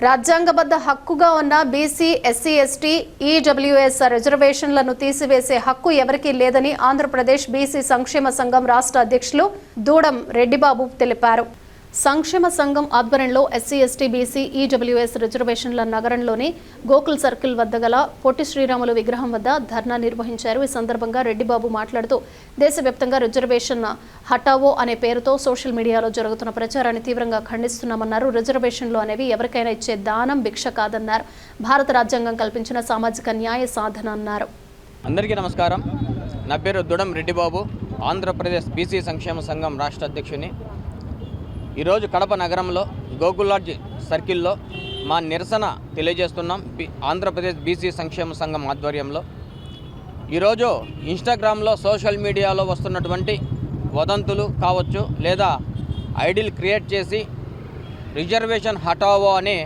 రాజ్యాంగబద్ధ హక్కుగా ఉన్న BC, SC, ST, EWS రిజర్వేషన్లను తీసివేసే హక్కు ఎవరికీ లేదని ఆంధ్రప్రదేశ్ బీసీ సంక్షేమ సంఘం రాష్ట్ర అధ్యక్షులు దూడం రెడ్డిబాబు తెలిపారు. సంక్షేమ సంఘం ఆధ్వర్యంలో ఎస్సీ, ఎస్టీ, బీసీ, ఈడబ్ల్యూఎస్ రిజర్వేషన్ల నగరంలోని గోకుల్ సర్కిల్ వద్ద గల పొట్టి శ్రీరాములు విగ్రహం వద్ద ధర్నా నిర్వహించారు. ఈ సందర్భంగా రెడ్డిబాబు మాట్లాడుతూ దేశవ్యాప్తంగా రిజర్వేషన్ హటావో అనే పేరుతో సోషల్ మీడియాలో జరుగుతున్న ప్రచారాన్ని తీవ్రంగా ఖండిస్తున్నామన్నారు. రిజర్వేషన్లు అనేవి ఎవరికైనా ఇచ్చే దానం, భిక్ష కాదన్నారు. భారత రాజ్యాంగం కల్పించిన సామాజిక న్యాయ సాధన అన్నారు. అందరికీ నమస్కారం. నా పేరు దూడం రెడ్డిబాబు, ఆంధ్రప్రదేశ్ బీసీ సంక్షేమ సంఘం రాష్ట్ర అధ్యక్షుని. ఈరోజు కడప నగరంలో గోకులాడ్జ్ సర్కిల్లో మా నిరసన తెలియజేస్తున్నాం. ఆంధ్రప్రదేశ్ బీసీ సంక్షేమ సంఘం ఆధ్వర్యంలో ఈరోజు ఇన్స్టాగ్రామ్లో, సోషల్ మీడియాలో వస్తున్నటువంటి వదంతులు కావచ్చు, లేదా ఐడిల్ క్రియేట్ చేసి రిజర్వేషన్ హటావో అని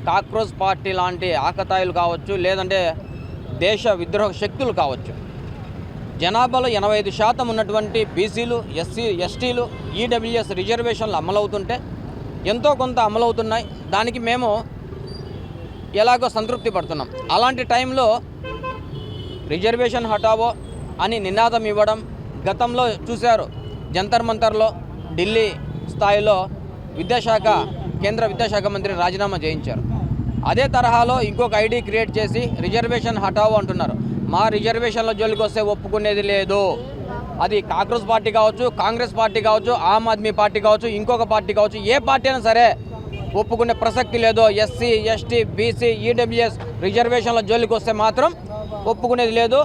కాక్రోచ్ పార్టీ లాంటి ఆకతాయిలు కావచ్చు, లేదంటే దేశ విద్రోహ శక్తులు కావచ్చు, జనాభాలో 85% ఉన్నటువంటి బీసీలు, ఎస్సీ, ఎస్టీలు, ఈడబ్ల్యూఎస్ రిజర్వేషన్లు అమలవుతుంటే ఎంతో కొంత అమలవుతున్నాయి. దానికి మేము ఎలాగో సంతృప్తి పడుతున్నాం. అలాంటి టైంలో రిజర్వేషన్ హటావో అని నినాదం ఇవ్వడం గతంలో చూశారు. జంతర్ మంతర్లో ఢిల్లీ స్థాయిలో కేంద్ర విద్యాశాఖ మంత్రి రాజీనామా చేయించారు. అదే తరహాలో ఇంకొక ఐడి క్రియేట్ చేసి రిజర్వేషన్ హటావో అంటున్నారు. మా రిజర్వేషన్ల జోలికి వస్తే ఒప్పుకునేది లేదు. అది కాంగ్రెస్ పార్టీ కావచ్చు, కాంగ్రెస్ పార్టీ కావచ్చు, ఆమ్ ఆద్మీ పార్టీ కావచ్చు, ఇంకొక పార్టీ కావచ్చు, ఏ పార్టీ అయినా సరే ఒప్పుకునే ప్రసక్తి లేదు. ఎస్సీ, ఎస్టీ, బీసీ, ఈడబ్ల్యూఎస్ రిజర్వేషన్ల జోలికి వస్తే మాత్రం ఒప్పుకునేది లేదు.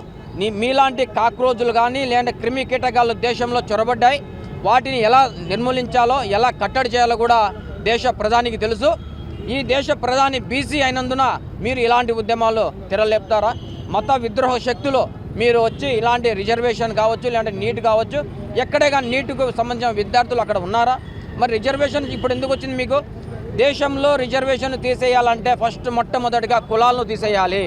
మీలాంటి కాక్రోజులు కానీ లేదంటే క్రిమి కీటకాలు దేశంలో చొరబడ్డాయి. వాటిని ఎలా నిర్మూలించాలో, ఎలా కట్టడి చేయాలో కూడా దేశ ప్రధానికి తెలుసు. ఈ దేశ ప్రధాని బీసీ అయినందున మీరు ఇలాంటి ఉద్యమాలు తెరలేపుతారా? మత విద్రోహ శక్తులు మీరు వచ్చి ఇలాంటి రిజర్వేషన్ కావచ్చు, లేదంటే నీట్ కావచ్చు, ఎక్కడే కానీ నీట్కు సంబంధించిన విద్యార్థులు అక్కడ ఉన్నారా? మరి రిజర్వేషన్ ఇప్పుడు ఎందుకు వచ్చింది మీకు? దేశంలో రిజర్వేషన్ తీసేయాలంటే మొట్టమొదటిగా కులాలను తీసేయాలి.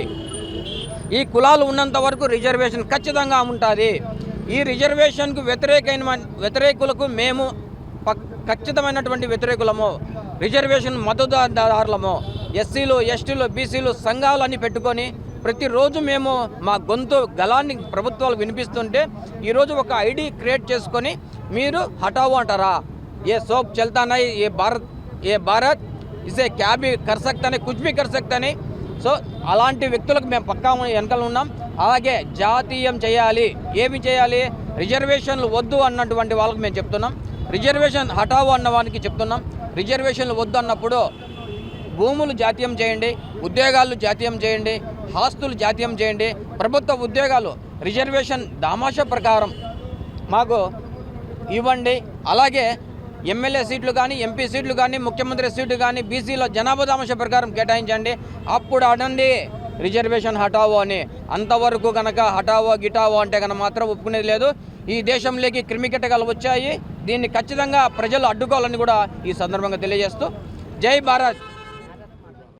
ఈ కులాలు ఉన్నంత వరకు రిజర్వేషన్ ఖచ్చితంగా ఉంటుంది. ఈ రిజర్వేషన్కు వ్యతిరేకులకు మేము ఖచ్చితమైనటువంటి వ్యతిరేకులము, రిజర్వేషన్ మద్దతుదారులము. ఎస్సీలు, ఎస్టీలు, బీసీలు సంఘాలన్నీ పెట్టుకొని ప్రతిరోజు మేము మా గొంతు గలాన్ని ప్రభుత్వాలు వినిపిస్తుంటే ఈరోజు ఒక ఐడి క్రియేట్ చేసుకొని మీరు హటావో అంటారా? ఏ సోప్ చల్తానా, ఏ భారత్ ఇసే క్యాబీ కర్సక్తని, కుచ్ బీ కర్సక్తని. సో అలాంటి వ్యక్తులకు మేము పక్కా వెనకాల ఉన్నాం. అలాగే జాతీయం చేయాలి. ఏమి చేయాలి? రిజర్వేషన్లు వద్దు అన్నటువంటి వాళ్ళకి మేము చెప్తున్నాం. రిజర్వేషన్ హటావో అన్న వానికి చెప్తున్నాం. రిజర్వేషన్లు వద్దు అన్నప్పుడు భూములు జాతీయం చేయండి, ఉద్యోగాలు జాతీయం చేయండి, ఆస్తులు జాతీయం చేయండి. ప్రభుత్వ ఉద్యోగాలు రిజర్వేషన్ దామాషా ప్రకారం మాకు ఇవ్వండి. అలాగే ఎమ్మెల్యే సీట్లు కానీ, ఎంపీ సీట్లు కానీ, ముఖ్యమంత్రి సీట్లు కానీ బీసీలో జనాభా దామాషా ప్రకారం కేటాయించండి. అప్పుడు అనండి రిజర్వేషన్ హటావో అని. అంతవరకు కనుక హటావో గిటావో అంటే కనుక మాత్రం ఒప్పుకునేది లేదు. ఈ దేశంలోకి క్రిమికీటకాలు వచ్చాయి. దీన్ని ఖచ్చితంగా ప్రజలు అడ్డుకోవాలని కూడా ఈ సందర్భంగా తెలియజేస్తూ జై భారత్.